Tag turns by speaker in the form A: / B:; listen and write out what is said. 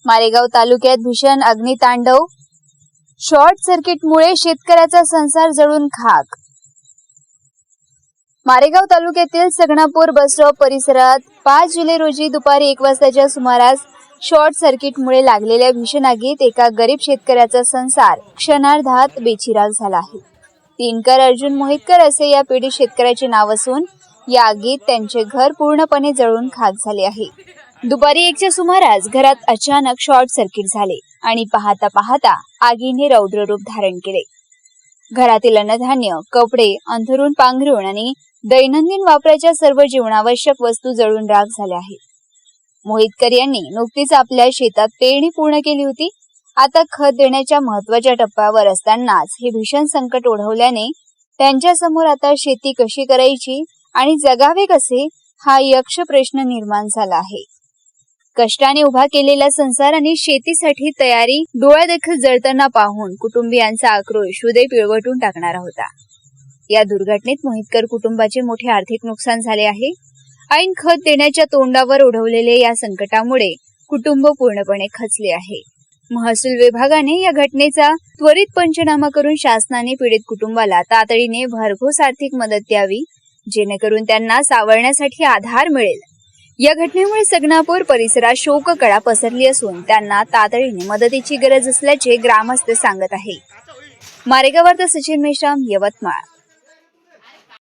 A: मारेगाव तालुक्यात भीषण अग्नितांडव, शॉर्ट सर्किटमुळे शेतकऱ्याचा संसार जळून खाक। मारेगाव तालुक्यातील सगणापूर बस स्टॉप परिसरात 5 जुलै रोजी दुपारी 1 वाजताच्या सुमारास शॉर्ट सर्किटमुळे लागलेल्या भीषण आगीत एका गरीब शेतकऱ्याचा संसार क्षणार्धात बेचिराग झाला आहे। तीनकर अर्जुन मोहितकर असे या पीडित शेतकऱ्याचे नाव असून या आगीत त्यांचे घर पूर्णपणे जळून खाक झाले आहे। दुपारी 1च्या सुमारास घरात अचानक शॉर्ट सर्किट झाले आणि पाहता पाहता आगीने रौद्र रूप धारण केले। घरातील अन्नधान्य, कपडे, अंथरूण पांघरूण आणि दैनंदिन वापराच्या सर्व जीवनावश्यक वस्तू जळून राख झाल्या आहेत। मोहितकर यांनी नुकतीच आपल्या शेतात पेरणी पूर्ण केली होती। आता खत देण्याच्या महत्त्वाच्या टप्प्यावर असतानाच हे भीषण संकट ओढवल्याने त्यांच्या समोर आता शेती कशी करायची आणि जगावे कसे हा यक्ष प्रश्न निर्माण झाला आहे। कष्टाने उभा केलेला संसार आणि शेतीसाठी तयारी डोळ्यादेखत जळताना पाहून कुटुंबियांचा आक्रोश हृदय पिळवटून टाकणारा होता। या दुर्घटनेत मोहितकर कुटुंबाचे मोठे आर्थिक नुकसान झाले आहे। ऐन खत देण्याच्या तोंडावर ओढवलेले या संकटामुळे कुटुंब पूर्णपणे खचले आहे। महसूल विभागाने या घटनेचा त्वरित पंचनामा करून शासनाने पीडित कुटुंबाला तातडीने भरघोस आर्थिक मदत द्यावी, जेणेकरून त्यांना सावरण्यासाठी आधार मिळेल। या घटनेमुळे सगणापूर परिसरात शोककळा पसरली असून त्यांना तातडीने मदतीची गरज असल्याचे ग्रामस्थ सांगत आहे। मारेगाव वार्ता सचिन मेश्राम, यवतमाळ।